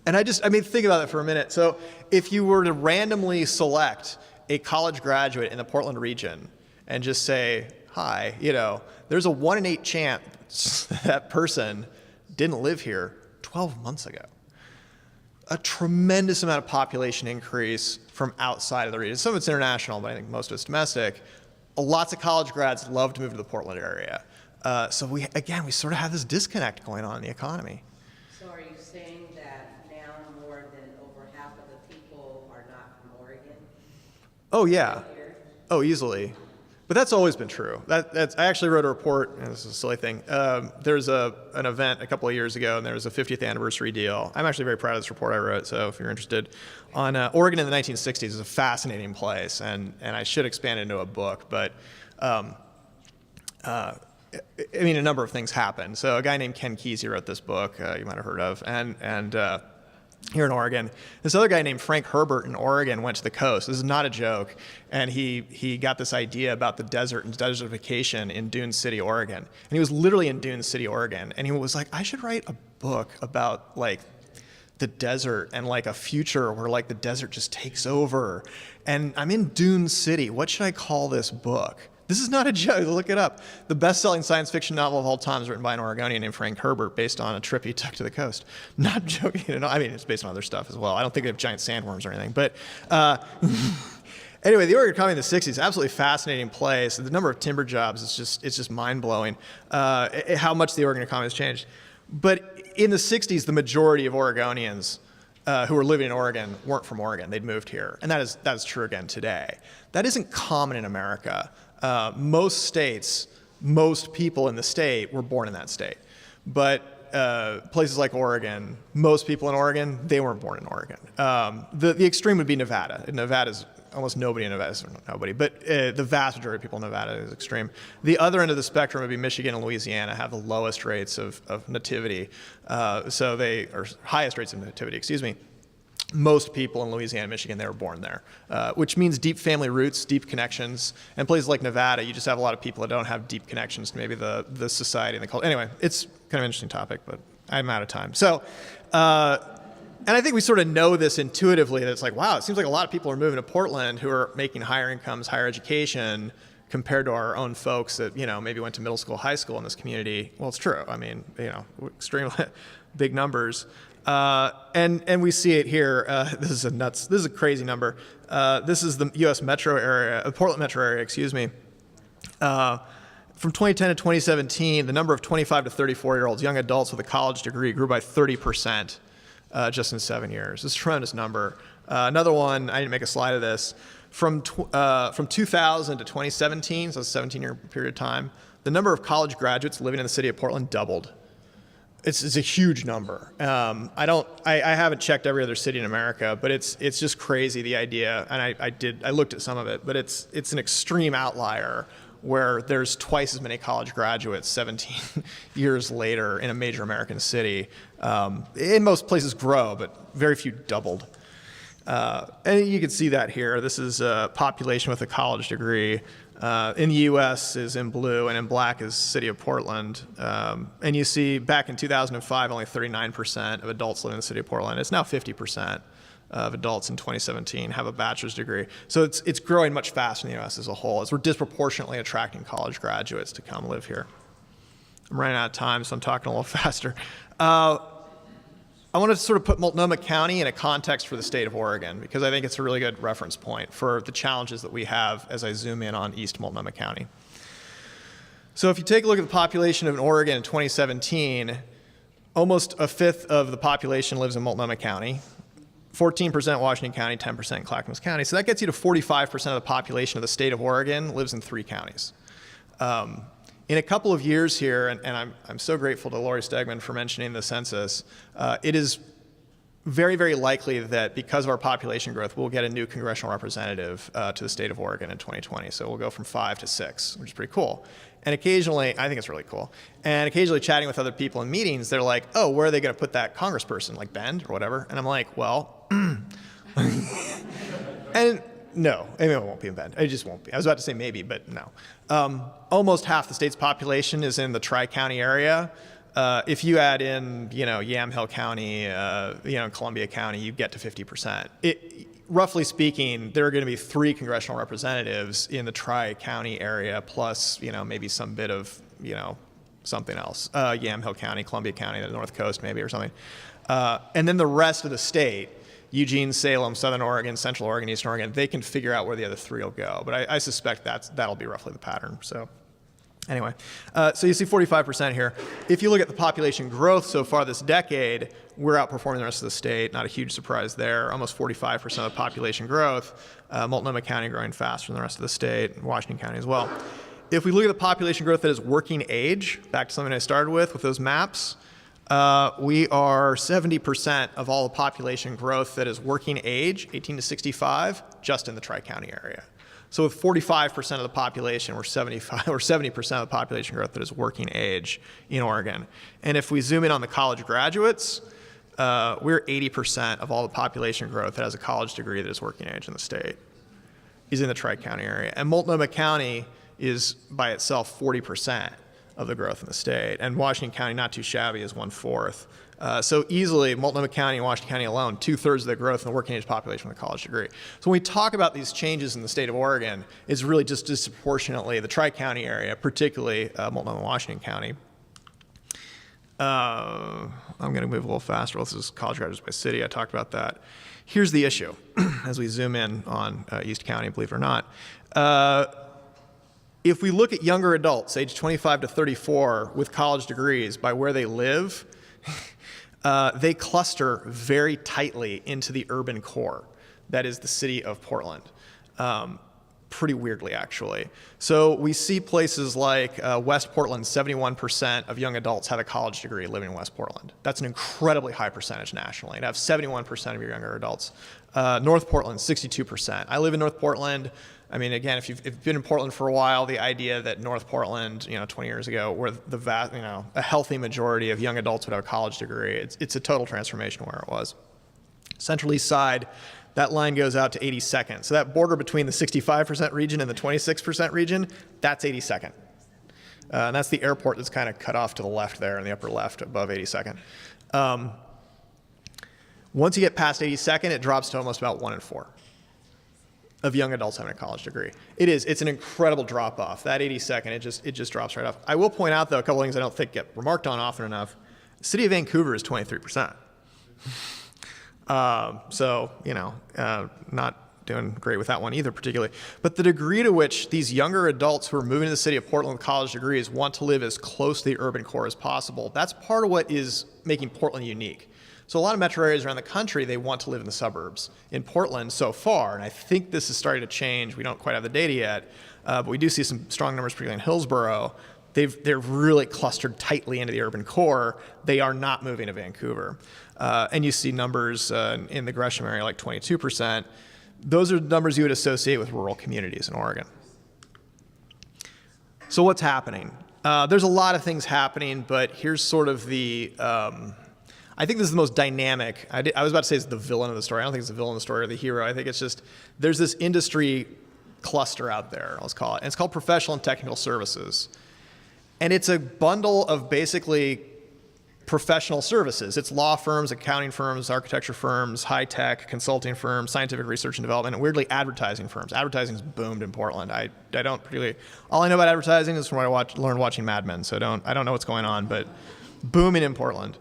And think about that for a minute. So if you were to randomly select a college graduate in the Portland region and just say, hi, there's a 1 in 8 chance that person didn't live here 12 months ago. A tremendous amount of population increase from outside of the region. Some of it's international, but I think most of it's domestic. Lots of college grads love to move to the Portland area. So we sort of have this disconnect going on in the economy. So are you saying that now more than over half of the people are not from Oregon? Oh yeah, oh easily. But that's always been true. I actually wrote a report, and this is a silly thing. There's an event a couple of years ago, and there was a 50th anniversary deal. I'm actually very proud of this report I wrote, so if you're interested. On Oregon in the 1960s is a fascinating place, and I should expand it into a book, but a number of things happened. So a guy named Ken Kesey wrote this book, you might have heard of, and here in Oregon. This other guy named Frank Herbert in Oregon went to the coast. This is not a joke. And he got this idea about the desert and desertification in Dune City, Oregon. And he was literally in Dune City, Oregon. And he was like, I should write a book about like the desert and like a future where like the desert just takes over. And I'm in Dune City. What should I call this book? This is not a joke. Look it up. The best-selling science fiction novel of all time is written by an Oregonian named Frank Herbert based on a trip he took to the coast. Not joking at all. I mean, it's based on other stuff as well. I don't think they have giant sandworms or anything. But anyway, the Oregon economy in the 60s is absolutely fascinating place. The number of timber jobs is just mind-blowing, how much the Oregon economy has changed. But in the 60s, the majority of Oregonians who were living in Oregon weren't from Oregon. They'd moved here. And that is true again today. That isn't common in America. Most states, most people in the state were born in that state. But places like Oregon, most people in Oregon, they weren't born in Oregon. The extreme would be Nevada. Nevada's almost nobody in Nevada, nobody, but the vast majority of people in Nevada is extreme. The other end of the spectrum would be Michigan and Louisiana have the lowest rates of nativity. So they, or highest rates of nativity, excuse me. Most people in Louisiana and Michigan, they were born there, which means deep family roots, deep connections. And places like Nevada, you just have a lot of people that don't have deep connections to maybe the society and the culture. Anyway, it's kind of an interesting topic, but I'm out of time. So, and I think we sort of know this intuitively, that it's like, wow, it seems like a lot of people are moving to Portland who are making higher incomes, higher education, compared to our own folks that, maybe went to middle school, high school in this community. Well, it's true. I mean, extremely big numbers. And we see it here. This is a crazy number. This is the U.S. metro area, Portland metro area, excuse me. From 2010 to 2017, the number of 25 to 34-year-olds, young adults with a college degree, grew by 30% just in 7 years. It's a tremendous number. Another one, I didn't make a slide of this. From 2000 to 2017, so a 17-year period of time, the number of college graduates living in the city of Portland doubled. It's a huge number. I haven't checked every other city in America, but it's just crazy, the idea, and I looked at some of it, but it's an extreme outlier where there's twice as many college graduates 17 years later in a major American city. In most places grow, but very few doubled. And you can see that here. This is a population with a college degree. In the U.S. is in blue, and in black is city of Portland. And you see back in 2005, only 39% of adults live in the city of Portland. It's now 50% of adults in 2017 have a bachelor's degree. So it's growing much faster in the U.S. as a whole, as we're disproportionately attracting college graduates to come live here. I'm running out of time, so I'm talking a little faster. I want to sort of put Multnomah County in a context for the state of Oregon, because I think it's a really good reference point for the challenges that we have as I zoom in on East Multnomah County. So if you take a look at the population of Oregon in 2017, almost a fifth of the population lives in Multnomah County, 14% Washington County, 10% Clackamas County. So that gets you to 45% of the population of the state of Oregon lives in 3 counties. In a couple of years here, and I'm so grateful to Lori Stegman for mentioning the census, it is very, very likely that because of our population growth, we'll get a new congressional representative to the state of Oregon in 2020. So we'll go from 5 to 6, which is pretty cool. And occasionally, I think it's really cool, and occasionally chatting with other people in meetings, they're like, oh, where are they going to put that congressperson, like Bend or whatever? And I'm like, well, and no, I mean, it won't be in Bend. It just won't be. I was about to say maybe, but no. Almost half the state's population is in the Tri-County area. If you add in, Yamhill County, Columbia County, you get to 50%. Roughly speaking, there are going to be 3 congressional representatives in the Tri-County area, plus, maybe some bit of, something else. Yamhill County, Columbia County, the North Coast maybe or something. And then the rest of the state, Eugene, Salem, Southern Oregon, Central Oregon, Eastern Oregon, they can figure out where the other 3 will go. But I suspect that'll be roughly the pattern. So anyway, so you see 45% here. If you look at the population growth so far this decade, we're outperforming the rest of the state. Not a huge surprise there. Almost 45% of the population growth. Multnomah County growing faster than the rest of the state, and Washington County as well. If we look at the population growth that is working age, back to something I started with those maps, we are 70% of all the population growth that is working age, 18 to 65, just in the Tri-County area. So with 45% of the population, we're 70% of the population growth that is working age in Oregon. And if we zoom in on the college graduates, we're 80% of all the population growth that has a college degree that is working age in the state is in the Tri-County area. And Multnomah County is by itself 40% of the growth in the state. And Washington County, not too shabby, is 1/4. So easily, Multnomah County and Washington County alone, 2/3 of the growth in the working age population with a college degree. So when we talk about these changes in the state of Oregon, it's really just disproportionately the Tri-County area, particularly Multnomah and Washington County. I'm going to move a little faster. This is college graduates by city. I talked about that. Here's the issue as we zoom in on East County, believe it or not. If we look at younger adults, age 25 to 34, with college degrees by where they live, they cluster very tightly into the urban core. That is the city of Portland. Pretty weirdly, actually. So we see places like West Portland, 71% of young adults have a college degree living in West Portland. That's an incredibly high percentage nationally, to have 71% of your younger adults. North Portland, 62%. I live in North Portland. I mean, again, if you've been in Portland for a while, the idea that North Portland, 20 years ago, where a healthy majority of young adults would have a college degree, it's a total transformation where it was. Central East Side, that line goes out to 82nd. So that border between the 65% region and the 26% region, that's 82nd. And that's the airport that's kind of cut off to the left there in the upper left above 82nd. Once you get past 82nd, it drops to almost about 1 in 4 of young adults having a college degree. It's an incredible drop off. That 82nd, it just drops right off. I will point out though, a couple of things I don't think get remarked on often enough. The city of Vancouver is 23%. Not doing great with that one either particularly. But the degree to which these younger adults who are moving to the city of Portland with college degrees want to live as close to the urban core as possible, that's part of what is making Portland unique. So a lot of metro areas around the country, they want to live in the suburbs. In Portland so far, and I think this is starting to change, we don't quite have the data yet, but we do see some strong numbers, particularly in Hillsborough. They're really clustered tightly into the urban core. They are not moving to Vancouver. And you see numbers in the Gresham area like 22%. Those are numbers you would associate with rural communities in Oregon. So what's happening? There's a lot of things happening, but here's sort of the, I think this is the most dynamic. I was about to say it's the villain of the story. I don't think it's the villain of the story or the hero. I think it's just, there's this industry cluster out there, let's call it. And it's called professional and technical services. And it's a bundle of basically professional services. It's law firms, accounting firms, architecture firms, high-tech, consulting firms, scientific research and development, and weirdly advertising firms. Advertising's boomed in Portland. I don't particularly, all I know about advertising is from what I learned watching Mad Men, so I don't know what's going on, but booming in Portland.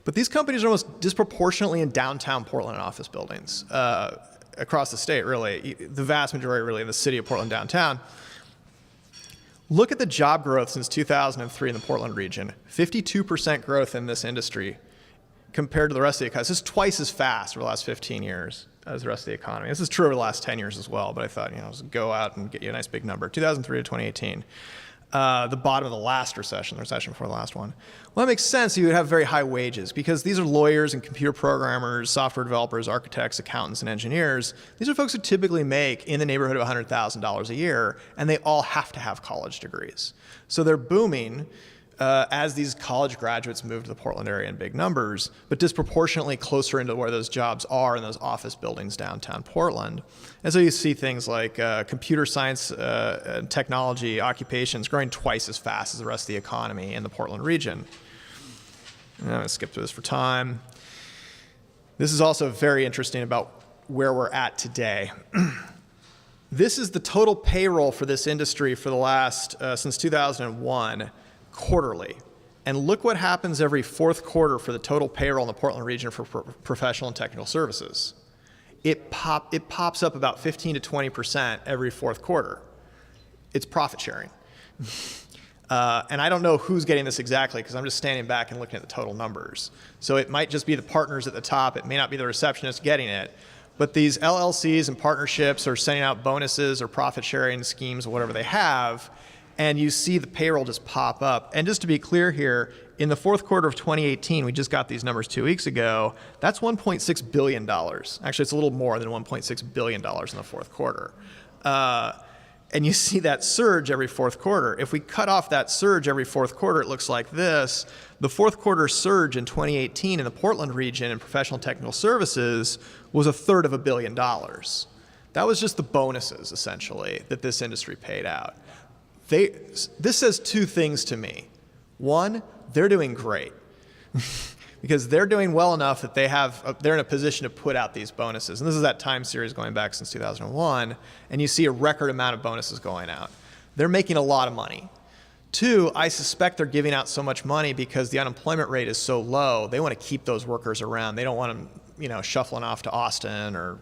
But these companies are almost disproportionately in downtown Portland office buildings across the state, really. The vast majority, really, in the city of Portland downtown. Look at the job growth since 2003 in the Portland region. 52% growth in this industry compared to the rest of the economy. This is twice as fast over the last 15 years as the rest of the economy. This is true over the last 10 years as well, but I thought, just go out and get you a nice big number. 2003 to 2018. The bottom of the last recession, the recession before the last one. Well, that makes sense. You would have very high wages because these are lawyers and computer programmers, software developers, architects, accountants, and engineers. These are folks who typically make in the neighborhood of $100,000 a year, and they all have to have college degrees. So they're booming as these college graduates move to the Portland area in big numbers, but disproportionately closer into where those jobs are in those office buildings downtown Portland. And so you see things like computer science and technology occupations growing twice as fast as the rest of the economy in the Portland region. I'm going to skip through this for time. This is also very interesting about where we're at today. This is the total payroll for this industry for the last, since 2001, quarterly. And look what happens every fourth quarter for the total payroll in the Portland region for professional and technical services. It pops up about 15 to 20% every fourth quarter. It's profit sharing. And I don't know who's getting this exactly because I'm just standing back and looking at the total numbers. So it might just be the partners at the top. It may not be the receptionist getting it. But these LLCs and partnerships are sending out bonuses or profit sharing schemes or whatever they have. And you see the payroll just pop up. And just to be clear here, in the fourth quarter of 2018, we just got these numbers 2 weeks ago, that's $1.6 billion. Actually, it's a little more than $1.6 billion in the fourth quarter. And you see that surge every fourth quarter. If we cut off that surge every fourth quarter, it looks like this. The fourth quarter surge in 2018 in the Portland region in professional technical services was $1/3 of $1 billion. That was just the bonuses, essentially, that this industry paid out. This says two things to me. One, they're doing great because they're doing well enough that they're in a position to put out these bonuses. And this is that time series going back since 2001, and you see a record amount of bonuses going out. They're making a lot of money. Two, I suspect they're giving out so much money because the unemployment rate is so low. They want to keep those workers around. They don't want them, shuffling off to Austin or,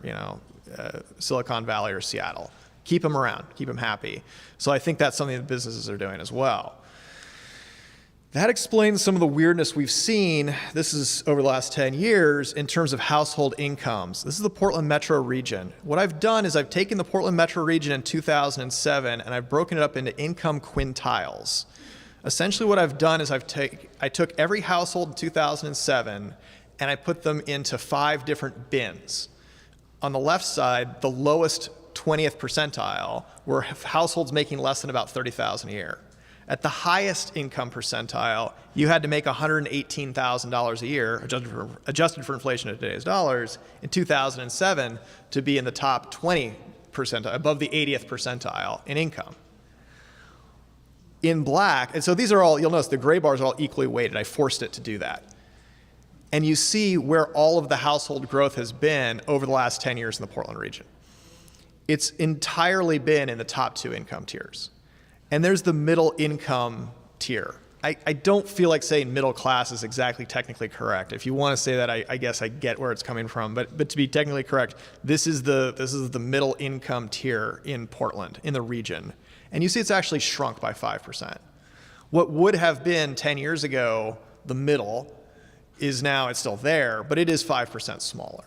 Silicon Valley or Seattle. Keep them around, keep them happy. So I think that's something that businesses are doing as well. That explains some of the weirdness we've seen. This is over the last 10 years in terms of household incomes. This is the Portland metro region. What I've done is I've taken the Portland metro region in 2007 and I've broken it up into income quintiles. Essentially what I've done is I took every household in 2007 and I put them into 5 different bins. On the left side, the lowest 20th percentile were households making less than about $30,000 a year. At the highest income percentile, you had to make $118,000 a year, adjusted for inflation at today's dollars, in 2007 to be in the top 20 percentile, above the 80th percentile in income. In black, and so these are all, you'll notice the gray bars are all equally weighted. I forced it to do that. And you see where all of the household growth has been over the last 10 years in the Portland region. It's entirely been in the top 2 income tiers. And there's the middle income tier. I don't feel like saying middle class is exactly technically correct. If you want to say that, I guess I get where it's coming from. But to be technically correct, this is the middle income tier in Portland, in the region. And you see it's actually shrunk by 5%. What would have been 10 years ago the middle is now, it's still there, but it is 5% smaller.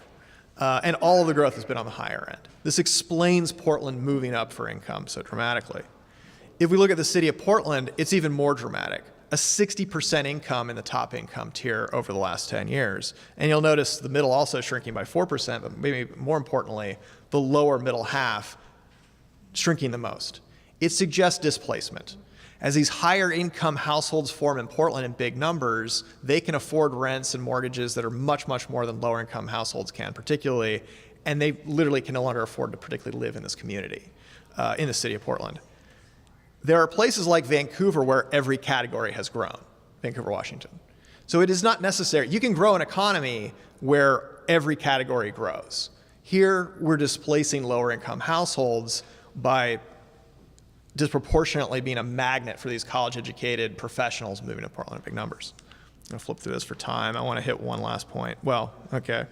And all of the growth has been on the higher end. This explains Portland moving up for income so dramatically. If we look at the city of Portland, it's even more dramatic. A 60% income in the top income tier over the last 10 years. And you'll notice the middle also shrinking by 4%, but maybe more importantly, the lower middle half shrinking the most. It suggests displacement. As these higher income households form in Portland in big numbers, they can afford rents and mortgages that are much, much more than lower income households can, particularly, and they literally can no longer afford to particularly live in this community, in the city of Portland. There are places like Vancouver where every category has grown, Vancouver, Washington. So it is not necessary. You can grow an economy where every category grows. Here, we're displacing lower income households by disproportionately being a magnet for these college-educated professionals moving to Portland in big numbers. I'm going to flip through this for time. I want to hit one last point. Well, okay.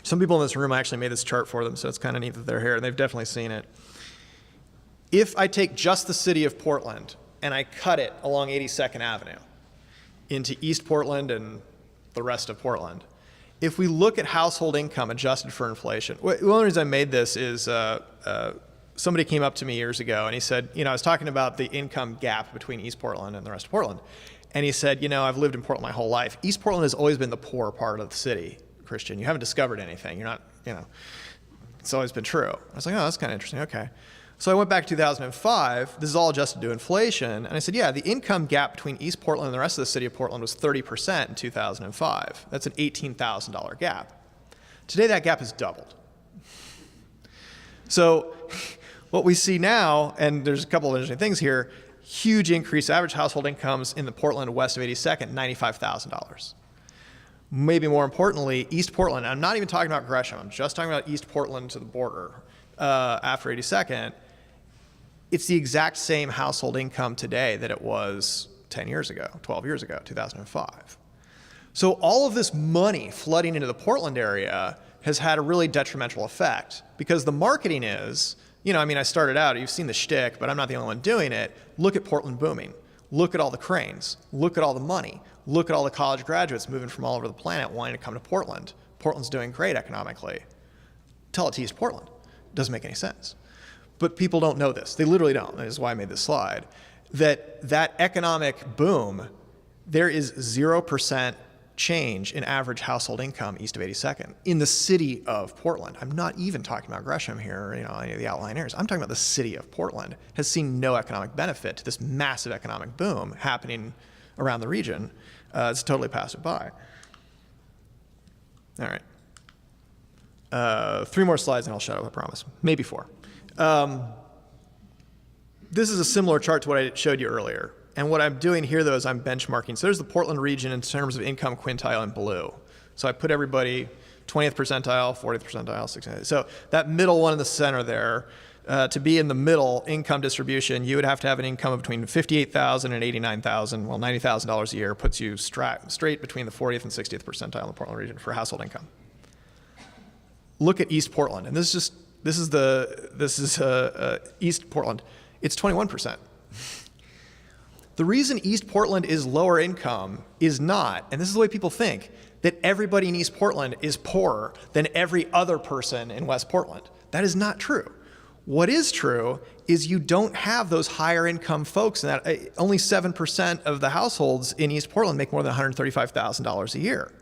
Some people in this room, I actually made this chart for them, so it's kind of neat that they're here, and they've definitely seen it. If I take just the city of Portland and I cut it along 82nd Avenue into East Portland and the rest of Portland, if we look at household income adjusted for inflation, one of the reasons I made this is somebody came up to me years ago and he said, I was talking about the income gap between East Portland and the rest of Portland. And he said, I've lived in Portland my whole life. East Portland has always been the poor part of the city, Christian. You haven't discovered anything. You're not, it's always been true. I was like, oh, that's kind of interesting. Okay. So I went back to 2005. This is all adjusted to inflation. And I said, yeah, the income gap between East Portland and the rest of the city of Portland was 30% in 2005. That's an $18,000 gap. Today, that gap has doubled. So what we see now, and there's a couple of interesting things here, huge increase. Average household incomes in the Portland west of 82nd, $95,000. Maybe more importantly, East Portland, I'm not even talking about Gresham, I'm just talking about East Portland to the border after 82nd. It's the exact same household income today that it was 10 years ago, 12 years ago, 2005. So all of this money flooding into the Portland area has had a really detrimental effect because the marketing is, I started out, you've seen the shtick, but I'm not the only one doing it. Look at Portland booming. Look at all the cranes. Look at all the money. Look at all the college graduates moving from all over the planet wanting to come to Portland. Portland's doing great economically. Tell it to East Portland. It doesn't make any sense. But people don't know this. They literally don't. That is why I made this slide. That economic boom, there is 0% change in average household income east of 82nd in the city of Portland. I'm not even talking about Gresham here or any of the outlying areas. I'm talking about the city of Portland has seen no economic benefit to this massive economic boom happening around the region. It's totally passed it by. All right. 3 more slides and I'll shut up, I promise. Maybe 4. This is a similar chart to what I showed you earlier. And what I'm doing here, though, is I'm benchmarking. So there's the Portland region in terms of income quintile in blue. So I put everybody 20th percentile, 40th percentile, 60th. So that middle one in the center there, to be in the middle income distribution, you would have to have an income of between $58,000 and $89,000. Well, $90,000 a year puts you straight between the 40th and 60th percentile in the Portland region for household income. Look at East Portland, and this is East Portland. It's 21%. The reason East Portland is lower income is not, and this is the way people think, that everybody in East Portland is poorer than every other person in West Portland. That is not true. What is true is you don't have those higher income folks, and that only 7% of the households in East Portland make more than $135,000 a year,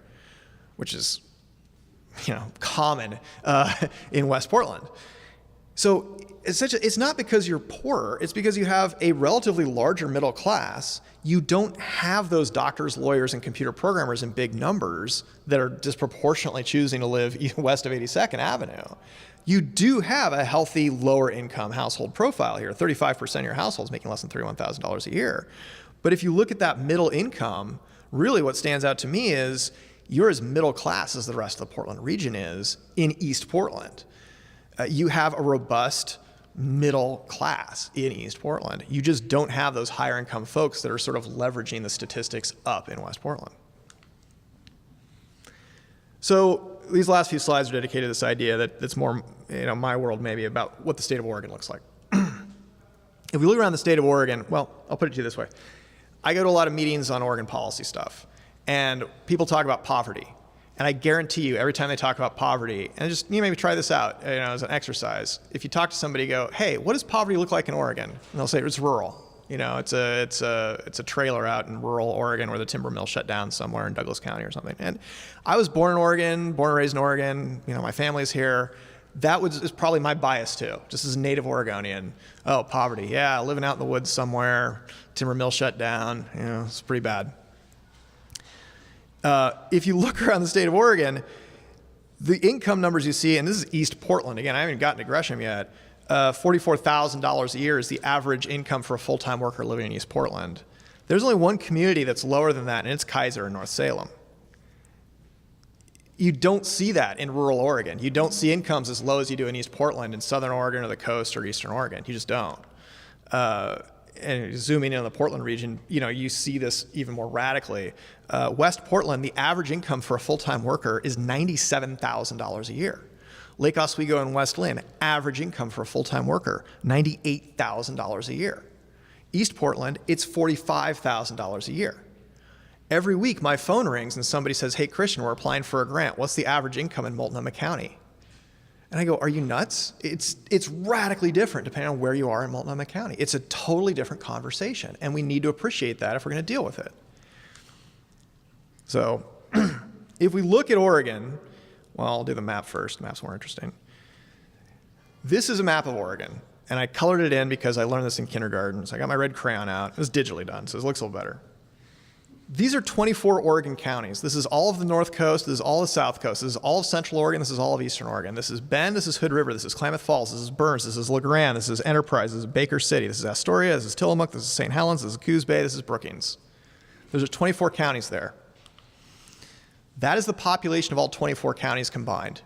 which is, common in West Portland. So it's not because you're poorer, it's because you have a relatively larger middle class. You don't have those doctors, lawyers, and computer programmers in big numbers that are disproportionately choosing to live west of 82nd Avenue. You do have a healthy lower income household profile here. 35% of your households making less than $31,000 a year. But if you look at that middle income, really what stands out to me is you're as middle class as the rest of the Portland region is in East Portland. You have a robust middle class in East Portland. You just don't have those higher income folks that are sort of leveraging the statistics up in West Portland. So these last few slides are dedicated to this idea that it's more, my world maybe, about what the state of Oregon looks like. If we look around the state of Oregon, well, I'll put it to you this way. I go to a lot of meetings on Oregon policy stuff, and people talk about poverty. And I guarantee you, every time they talk about poverty, and just maybe try this out, as an exercise. If you talk to somebody, go, "Hey, what does poverty look like in Oregon?" And they'll say it's rural. It's a trailer out in rural Oregon where the timber mill shut down somewhere in Douglas County or something. And I was born in Oregon, born and raised in Oregon. My family's is probably my bias too, just as a native Oregonian. Oh, poverty, yeah, living out in the woods somewhere, timber mill shut down. It's pretty bad. If you look around the state of Oregon, the income numbers you see, and this is East Portland, again, I haven't gotten to Gresham yet, $44,000 a year is the average income for a full-time worker living in East Portland. There's only one community that's lower than that, and it's Kaiser in North Salem. You don't see that in rural Oregon. You don't see incomes as low as you do in East Portland in Southern Oregon or the coast or Eastern Oregon. You just don't. And zooming in on the Portland region, you see this even more radically. West Portland, the average income for a full-time worker is $97,000 a year. Lake Oswego and West Lynn, average income for a full-time worker, $98,000 a year. East Portland, it's $45,000 a year. Every week, my phone rings and somebody says, "Hey, Christian, we're applying for a grant. What's the average income in Multnomah County?" And I go, "Are you nuts?" It's radically different depending on where you are in Multnomah County. It's a totally different conversation, and we need to appreciate that if we're going to deal with it. So if we look at Oregon, well, I'll do the map first. The map's more interesting. This is a map of Oregon, and I colored it in because I learned this in kindergarten. So I got my red crayon out. It was digitally done, so it looks a little better. These are 24 Oregon counties. This is all of the North Coast. This is all of the South Coast. This is all of Central Oregon. This is all of Eastern Oregon. This is Bend. This is Hood River. This is Klamath Falls. This is Burns. This is LeGrand. This is Enterprise. This is Baker City. This is Astoria. This is Tillamook. This is St. Helens. This is Coos Bay. This is Brookings. Those are 24 counties there. That is the population of all 24 counties combined.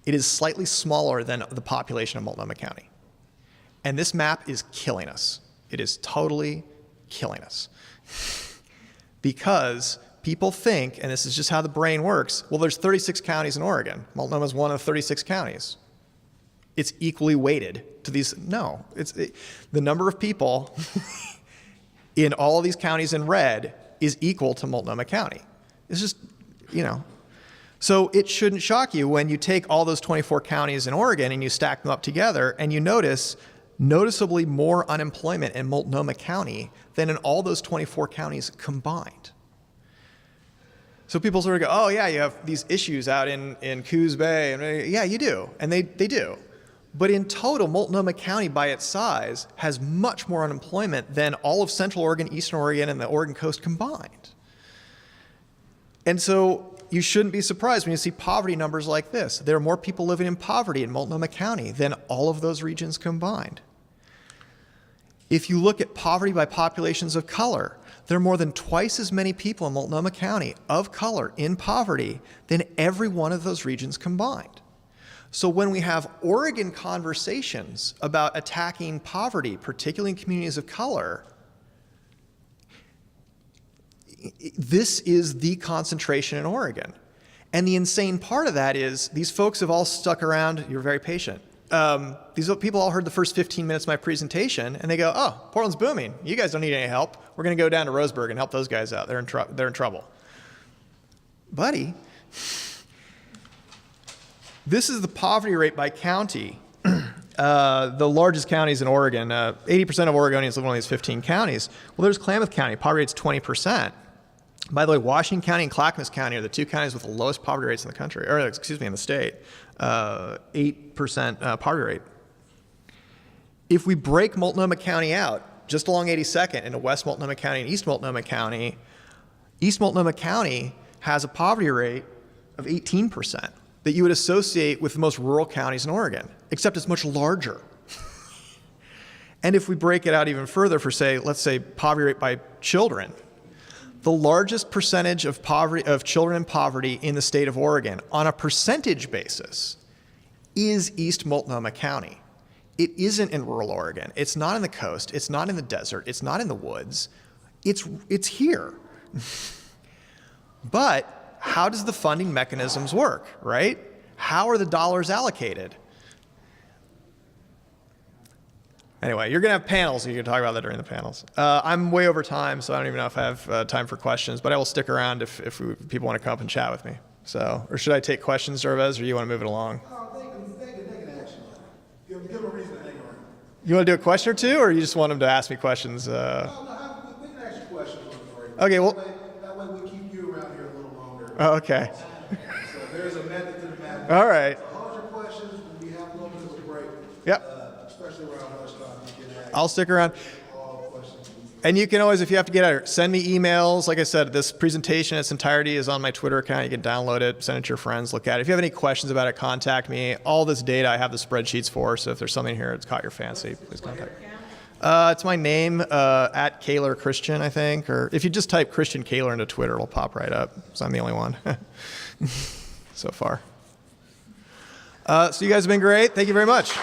It is slightly smaller than the population of Multnomah County. And this map is killing us. It is totally killing us. Because people think, and this is just how the brain works, well, there's 36 counties in Oregon. Multnomah is one of 36 counties. It's equally weighted to these. No, the number of people in all of these counties in red is equal to Multnomah County. It's just, So it shouldn't shock you when you take all those 24 counties in Oregon and you stack them up together and you notice noticeably more unemployment in Multnomah County than in all those 24 counties combined. So people sort of go, "Oh yeah, you have these issues out in Coos Bay." And yeah, you do, and they do. But in total, Multnomah County by its size has much more unemployment than all of Central Oregon, Eastern Oregon, and the Oregon coast combined. And so you shouldn't be surprised when you see poverty numbers like this. There are more people living in poverty in Multnomah County than all of those regions combined. If you look at poverty by populations of color, there are more than twice as many people in Multnomah County of color in poverty than every one of those regions combined. So when we have Oregon conversations about attacking poverty, particularly in communities of color, this is the concentration in Oregon. And the insane part of that is these folks have all stuck around. You're very patient. These people all heard the first 15 minutes of my presentation, and they go, oh, Portland's booming. You guys don't need any help. We're going to go down to Roseburg and help those guys out. They're in trouble. Buddy, this is the poverty rate by county. The largest counties in Oregon, 80% of Oregonians live in one of these 15 counties. Well, there's Klamath County. Poverty rate's 20%. By the way, Washington County and Clackamas County are the two counties with the lowest poverty rates in the country, or excuse me, in the state. 8% poverty rate. If we break Multnomah County out, just along 82nd into West Multnomah County and East Multnomah County has a poverty rate of 18% that you would associate with the most rural counties in Oregon, except it's much larger. And if we break it out even further for, say, let's say poverty rate by children, the largest percentage of children in poverty in the state of Oregon on a percentage basis is East Multnomah County. It isn't in rural Oregon. It's not in the coast. It's not in the desert. It's not in the woods. It's here. But how does the funding mechanisms work, right? How are the dollars allocated? Anyway, you're going to have panels, so you can talk about that during the panels. I'm way over time, so I don't even know if I have time for questions, but I will stick around if people want to come up and chat with me. So, or should I take questions, Gervais, or you want to move it along? They can action. Give them a reason to hang around. You want to do a question or two, or you just want them to ask me questions? We can ask you questions for you. Okay, well. That way we keep you around here a little longer. Oh, okay. So there's a method to the madness. All right. So hold your questions when we have a little bit of a break. Yep. Especially around lunchtime. You can ask I'll stick around. all questions. And you can always, if you have to get out, send me emails. Like I said, this presentation in its entirety is on my Twitter account. You can download it, send it to your friends, look at it. If you have any questions about it, contact me. All this data I have the spreadsheets for, so if there's something here that's caught your fancy, please contact me. It's my name, at Kaylor Christian, I think. Or if you just type Christian Kaylor into Twitter, it'll pop right up. So I'm the only one so far. So you guys have been great. Thank you very much.